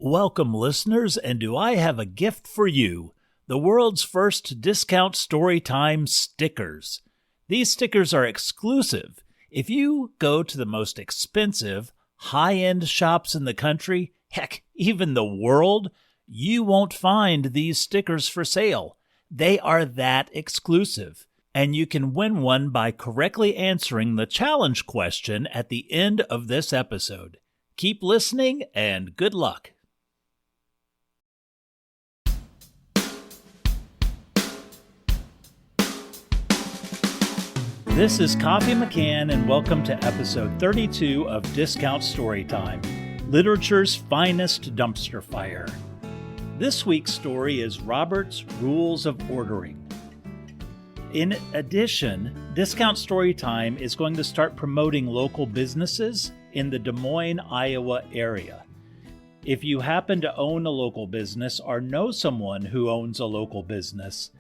Welcome, listeners, and do I have a gift for you? The world's first discount Storytime stickers. These stickers are exclusive. If you go to the most expensive, high-end shops in the country, heck, even the world, you won't find these stickers for sale. They are that exclusive. And you can win one by correctly answering the challenge question at the end of this episode. Keep listening, and good luck. This is Coffee McCann, and welcome to episode 32 of Discount Storytime, literature's finest dumpster fire. This week's story is Robert's Rules of Ordering. In addition, Discount Storytime is going to start promoting local businesses in the Des Moines, Iowa area. If you happen to own a local business or know someone who owns a local business,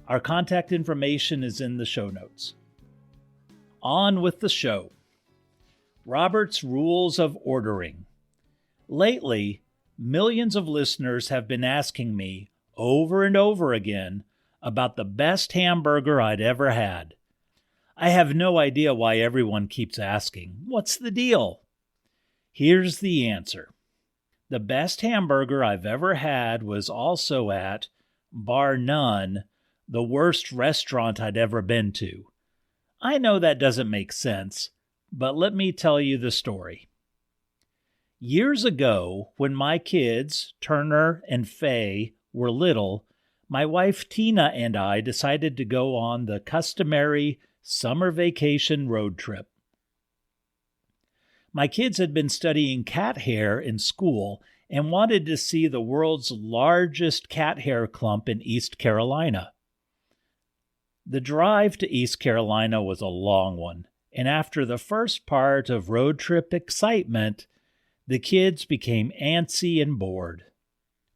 our contact information is in the show notes. On with the show. Robert's Rules of Ordering. Lately, millions of listeners have been asking me over and over again about the best hamburger I'd ever had. I have no idea why everyone keeps asking. What's the deal? Here's the answer. The best hamburger I've ever had was also at, bar none, the worst restaurant I'd ever been to. I know that doesn't make sense, but let me tell you the story. Years ago, when my kids, Turner and Faye, were little, my wife Tina and I decided to go on the customary summer vacation road trip. My kids had been studying cat hair in school and wanted to see the world's largest cat hair clump in East Carolina. The drive to East Carolina was a long one, and after the first part of road trip excitement, the kids became antsy and bored.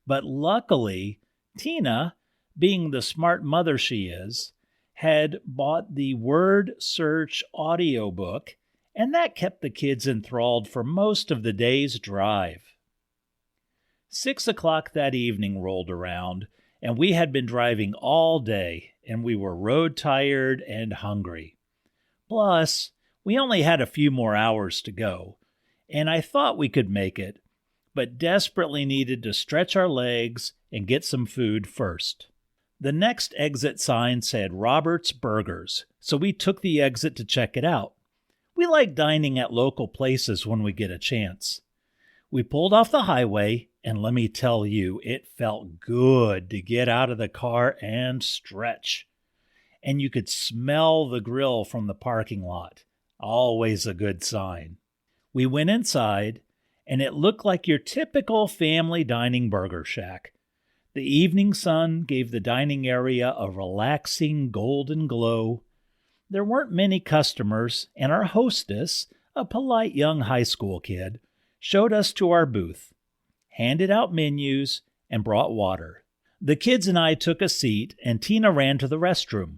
But luckily, Tina, being the smart mother she is, had bought the Word Search audiobook, and that kept the kids enthralled for most of the day's drive. 6 o'clock that evening rolled around, and we had been driving all day, and we were road tired and hungry. Plus, we only had a few more hours to go, and I thought we could make it, but desperately needed to stretch our legs and get some food first. The next exit sign said Robert's Burgers, so we took the exit to check it out. We like dining at local places when we get a chance. We pulled off the highway, and let me tell you, it felt good to get out of the car and stretch. And you could smell the grill from the parking lot. Always a good sign. We went inside, and it looked like your typical family dining burger shack. The evening sun gave the dining area a relaxing golden glow. There weren't many customers, and our hostess, a polite young high school kid, showed us to our booth, handed out menus, and brought water. The kids and I took a seat, and Tina ran to the restroom.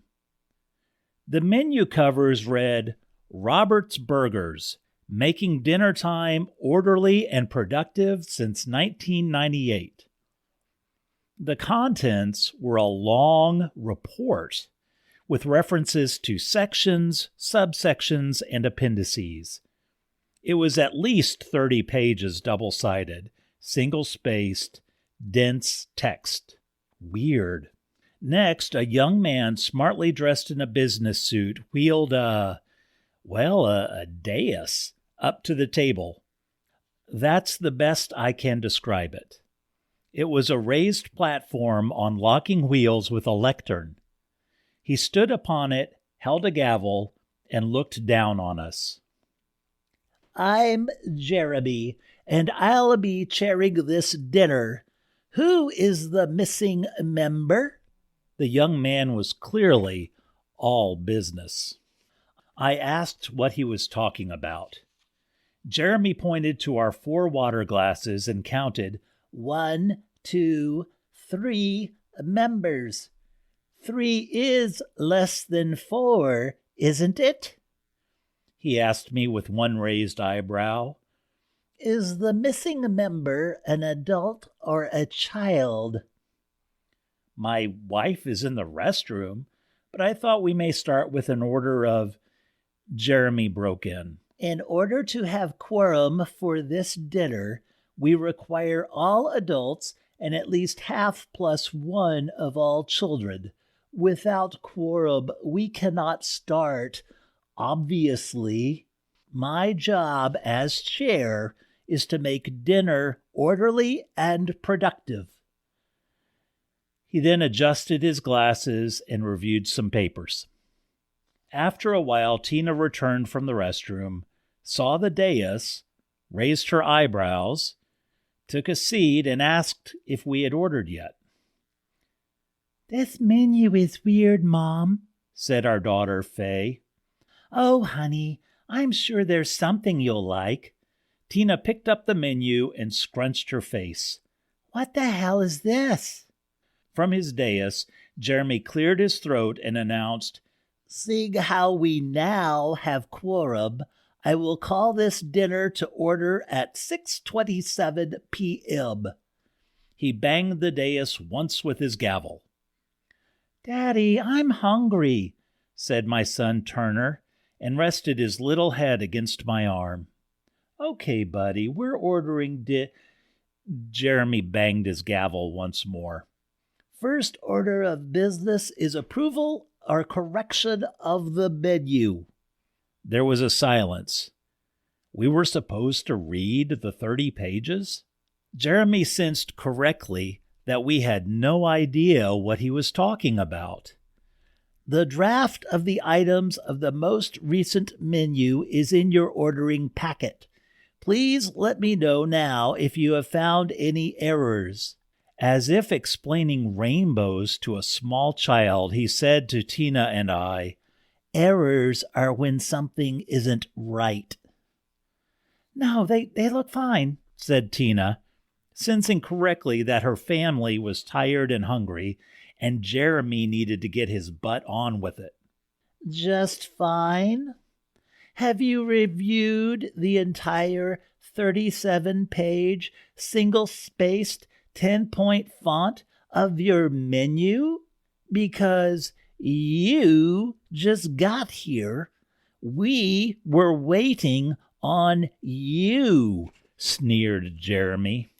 The menu covers read, Robert's Burgers, making dinner time orderly and productive since 1998. The contents were a long report with references to sections, subsections, and appendices. It was at least 30 pages double-sided, single-spaced, dense text. Weird. Next, a young man smartly dressed in a business suit wheeled a dais up to the table. That's the best I can describe it. It was a raised platform on locking wheels with a lectern. He stood upon it, held a gavel, and looked down on us. I'm Jeremy, and I'll be chairing this dinner. Who is the missing member? The young man was clearly all business. I asked what he was talking about. Jeremy pointed to our 4 water glasses and counted 1, 2, 3 members. 3 is less than 4, isn't it? He asked me with one raised eyebrow. Is the missing member an adult or a child? My wife is in the restroom, but I thought we may start with an order of... Jeremy broke in. In order to have quorum for this dinner, we require all adults and at least half plus one of all children. Without quorum, we cannot start. Obviously, my job as chair is to make dinner orderly and productive. He then adjusted his glasses and reviewed some papers. After a while, Tina returned from the restroom, saw the dais, raised her eyebrows, took a seat, and asked if we had ordered yet. "This menu is weird, Mom," said our daughter, Faye. "Oh, honey, I'm sure there's something you'll like." Tina picked up the menu and scrunched her face. "What the hell is this?" From his dais, Jeremy cleared his throat and announced, "Seeing how we now have quorum, I will call this dinner to order at 6:27 p.m. He banged the dais once with his gavel. "Daddy, I'm hungry," said my son Turner, and rested his little head against my arm. "Okay, buddy, we're ordering Jeremy banged his gavel once more. "First order of business is approval or correction of the menu." There was a silence. We were supposed to read the 30 pages? Jeremy sensed correctly that we had no idea what he was talking about. "The draft of the items of the most recent menu is in your ordering packet. Please let me know now if you have found any errors." As if explaining rainbows to a small child, he said to Tina and I, "Errors are when something isn't right." "No, they look fine," said Tina, sensing correctly that her family was tired and hungry, and Jeremy needed to get his butt on with it. "Just fine? Have you reviewed the entire 37-page, single-spaced, 10-point font of your menu? Because you just got here. We were waiting on you," sneered Jeremy.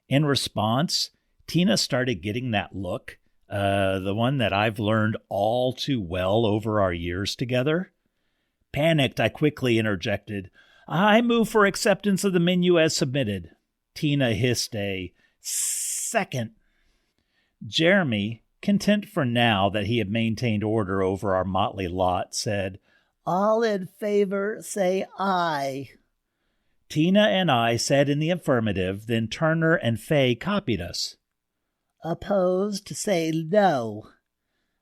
In response, Tina started getting that look, the one that I've learned all too well over our years together. Panicked, I quickly interjected, "I move for acceptance of the menu as submitted." Tina hissed a second. Jeremy, content for now that he had maintained order over our motley lot, said, "All in favor, say aye." Tina and I said in the affirmative, then Turner and Faye copied us. "Opposed, say no."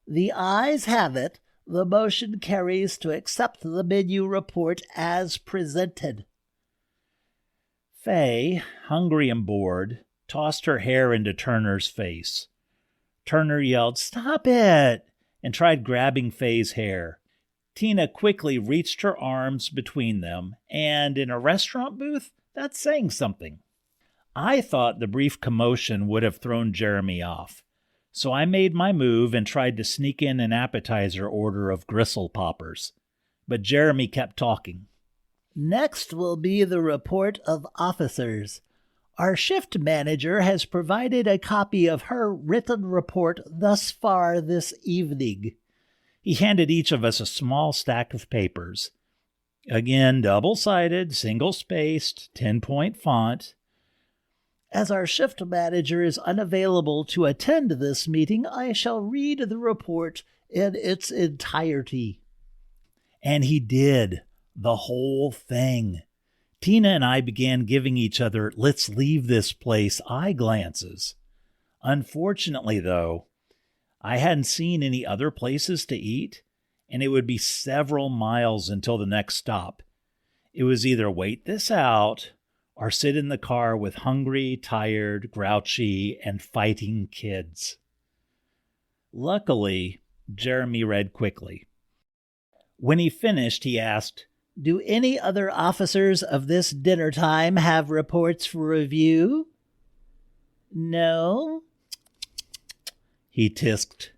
The ayes have it. The motion carries to accept the menu report as presented. Faye, hungry and bored, tossed her hair into Turner's face. Turner yelled, "Stop it!" and tried grabbing Faye's hair. Tina quickly reached her arms between them, and in a restaurant booth, that's saying something. I thought the brief commotion would have thrown Jeremy off, so I made my move and tried to sneak in an appetizer order of gristle poppers. But Jeremy kept talking. "Next will be the report of officers. Our shift manager has provided a copy of her written report thus far this evening." He handed each of us a small stack of papers. Again, double-sided, single-spaced, 10-point font. "As our shift manager is unavailable to attend this meeting, I shall read the report in its entirety." And he did, the whole thing. Tina and I began giving each other "let's leave this place" eye glances. Unfortunately, though, I hadn't seen any other places to eat, and it would be several miles until the next stop. It was either wait this out or sit in the car with hungry, tired, grouchy, and fighting kids. Luckily, Jeremy read quickly. When he finished, he asked, Do any other officers of this dinner time have reports for review? No? He tisked.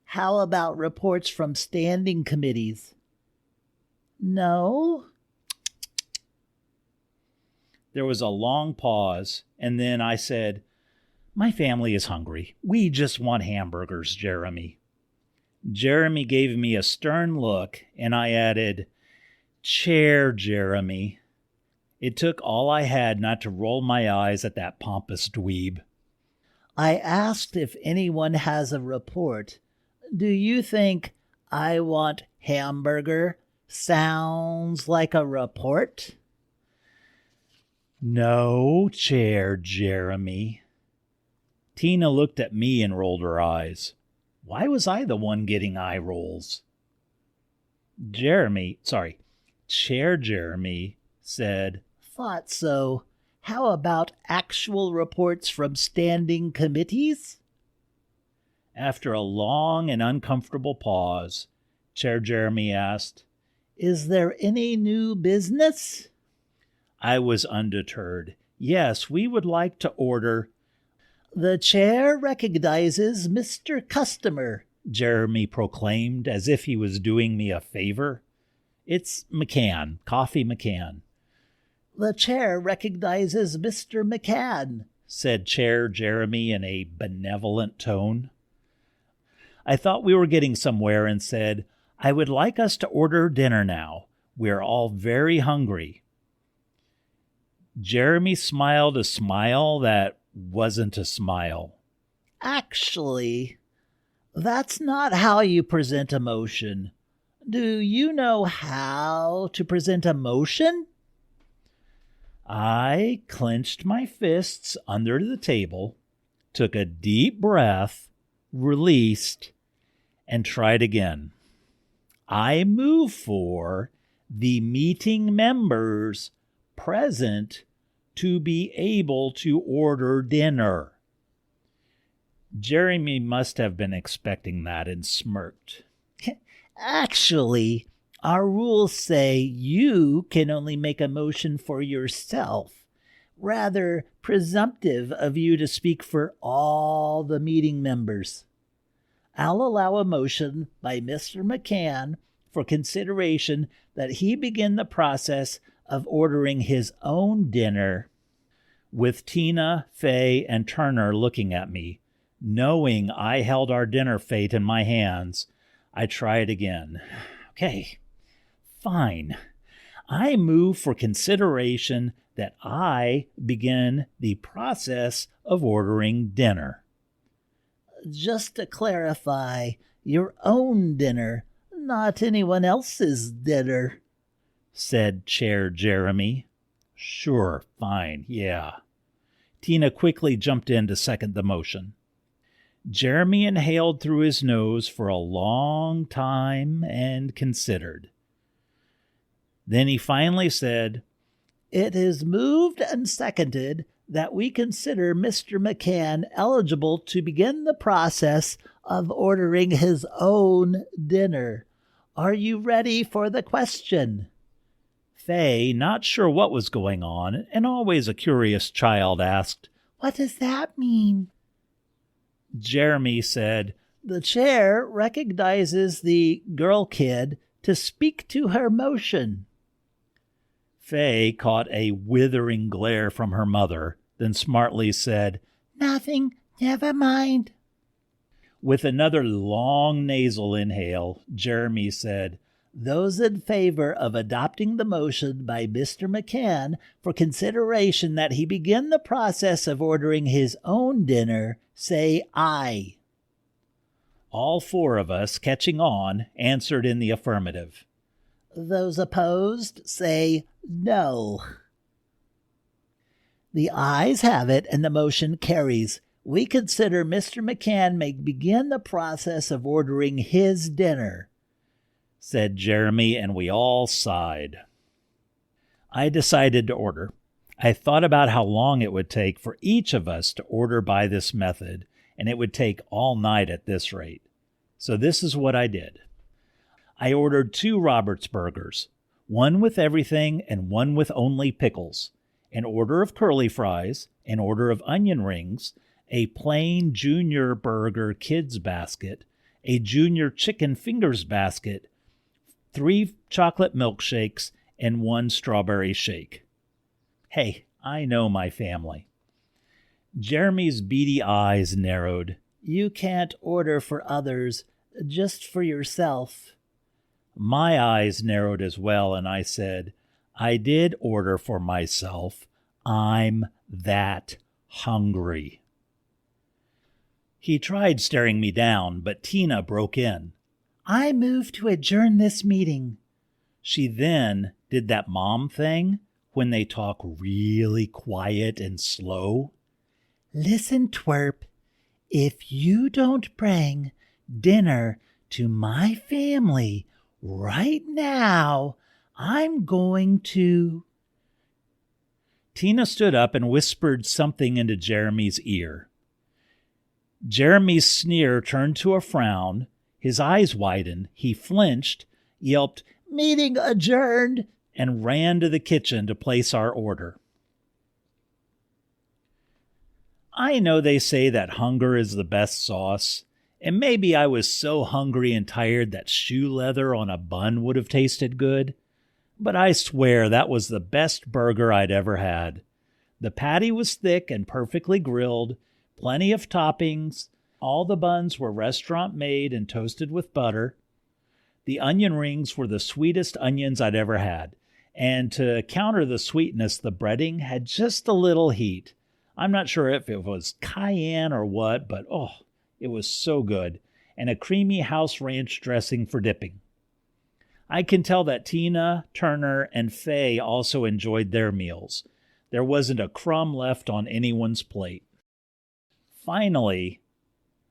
How about reports from standing committees? No? There was a long pause, and then I said, "My family is hungry. We just want hamburgers, Jeremy." Jeremy gave me a stern look, and I added, "Chair, Jeremy." It took all I had not to roll my eyes at that pompous dweeb. I asked if anyone has a report. Do you think "I want hamburger" sounds like a report? "No, Chair Jeremy." Tina looked at me and rolled her eyes. Why was I the one getting eye rolls? Chair Jeremy said, Thought so. How about actual reports from standing committees? After a long and uncomfortable pause, Chair Jeremy asked, Is there any new business? I was undeterred. Yes, we would like to order. The chair recognizes Mr. Customer, Jeremy proclaimed as if he was doing me a favor. It's McCann, Coffee McCann. The chair recognizes Mr. McCann, said Chair Jeremy in a benevolent tone. I thought we were getting somewhere and said, I would like us to order dinner now. We're all very hungry. Jeremy smiled a smile that wasn't a smile. Actually, that's not how you present a motion. Do you know how to present a motion? I clenched my fists under the table, took a deep breath, released, and tried again. I move for the meeting members present to be able to order dinner. Jeremy must have been expecting that and smirked. Actually, our rules say you can only make a motion for yourself. Rather presumptive of you to speak for all the meeting members. I'll allow a motion by Mr. McCann for consideration that he begin the process of ordering his own dinner. With Tina, Fay, and Turner looking at me, knowing I held our dinner fate in my hands, I tried again. Okay, fine. I move for consideration that I begin the process of ordering dinner. Just to clarify, your own dinner, not anyone else's dinner, said Chair Jeremy. Sure, fine, yeah. Tina quickly jumped in to second the motion. Jeremy inhaled through his nose for a long time and considered. Then he finally said, It is moved and seconded that we consider Mr. McCann eligible to begin the process of ordering his own dinner. Are you ready for the question? Fay, not sure what was going on, and always a curious child, asked, What does that mean? Jeremy said, The chair recognizes the girl kid to speak to her motion. Fay caught a withering glare from her mother, then smartly said, Nothing, never mind. With another long nasal inhale, Jeremy said, Those in favor of adopting the motion by Mr. McCann for consideration that he begin the process of ordering his own dinner, say aye. All four of us, catching on, answered in the affirmative. Those opposed, say no. The ayes have it, and the motion carries. We consider Mr. McCann may begin the process of ordering his dinner, said Jeremy, and we all sighed. I decided to order. I thought about how long it would take for each of us to order by this method, and it would take all night at this rate. So this is what I did. I ordered 2 Roberts burgers, one with everything and one with only pickles, an order of curly fries, an order of onion rings, a plain junior burger kids basket, a junior chicken fingers basket, 3 chocolate milkshakes, and 1 strawberry shake. Hey, I know my family. Jeremy's beady eyes narrowed. You can't order for others, just for yourself. My eyes narrowed as well, and I said, I did order for myself. I'm that hungry. He tried staring me down, but Tina broke in. I move to adjourn this meeting. She then did that mom thing when they talk really quiet and slow. Listen, twerp, if you don't bring dinner to my family right now, I'm going to... Tina stood up and whispered something into Jeremy's ear. Jeremy's sneer turned to a frown. His eyes widened. He flinched, yelped, Meeting adjourned, and ran to the kitchen to place our order. I know they say that hunger is the best sauce, and maybe I was so hungry and tired that shoe leather on a bun would have tasted good, but I swear that was the best burger I'd ever had. The patty was thick and perfectly grilled, plenty of toppings. All the buns were restaurant-made and toasted with butter. The onion rings were the sweetest onions I'd ever had, and to counter the sweetness, the breading had just a little heat. I'm not sure if it was cayenne or what, but it was so good, and a creamy house ranch dressing for dipping. I can tell that Tina, Turner, and Faye also enjoyed their meals. There wasn't a crumb left on anyone's plate. Finally,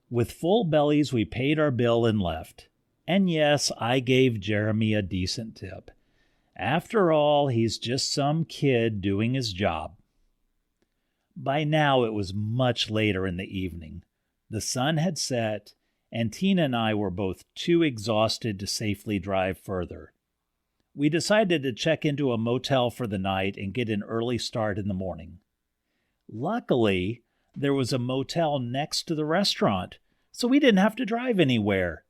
with full bellies, we paid our bill and left. And yes, I gave Jeremy a decent tip. After all, he's just some kid doing his job. By now, it was much later in the evening. The sun had set, and Tina and I were both too exhausted to safely drive further. We decided to check into a motel for the night and get an early start in the morning. Luckily, there was a motel next to the restaurant, so we didn't have to drive anywhere.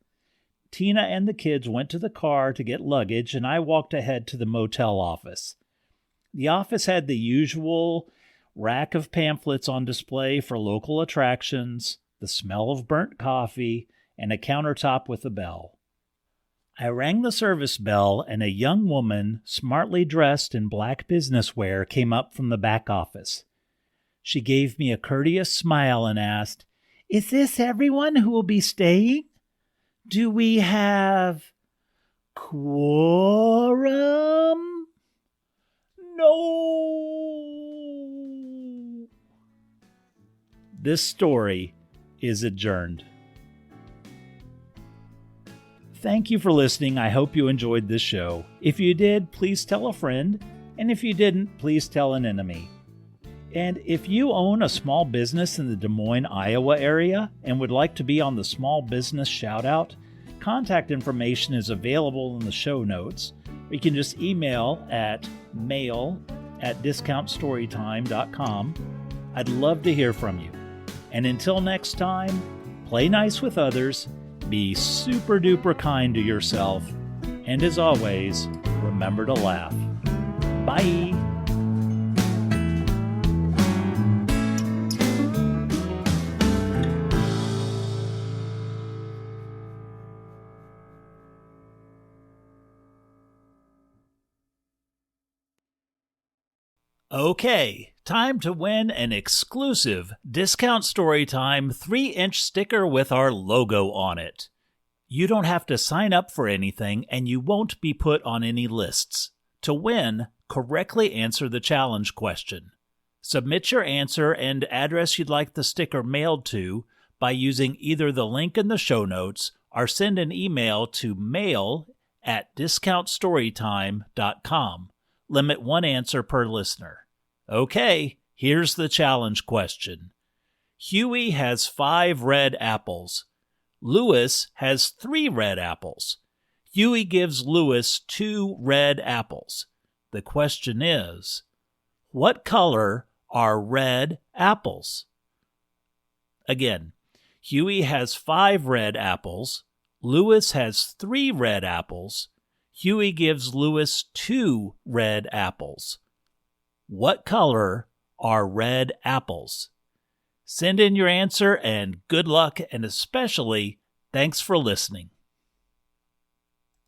Tina and the kids went to the car to get luggage, and I walked ahead to the motel office. The office had the usual rack of pamphlets on display for local attractions, the smell of burnt coffee, and a countertop with a bell. I rang the service bell, and a young woman, smartly dressed in black business wear, came up from the back office. She gave me a courteous smile and asked, Is this everyone who will be staying? Do we have quorum? No. This story is adjourned. Thank you for listening. I hope you enjoyed this show. If you did, please tell a friend. And if you didn't, please tell an enemy. And if you own a small business in the Des Moines, Iowa area and would like to be on the small business shoutout, contact information is available in the show notes. You can just email at mail@discountstorytime.com. I'd love to hear from you. And until next time, play nice with others, be super duper kind to yourself, and as always, remember to laugh. Bye! Okay, time to win an exclusive Discount Storytime 3-inch sticker with our logo on it. You don't have to sign up for anything, and you won't be put on any lists. To win, correctly answer the challenge question. Submit your answer and address you'd like the sticker mailed to by using either the link in the show notes or send an email to mail@discountstorytime.com. Limit 1 answer per listener. Okay, here's the challenge question. Huey has 5 red apples. Lewis has 3 red apples. Huey gives Lewis 2 red apples. The question is, what color are red apples? Again, Huey has 5 red apples. Lewis has 3 red apples. Huey gives Lewis 2 red apples. What color are red apples? Send in your answer, and good luck, and especially thanks for listening.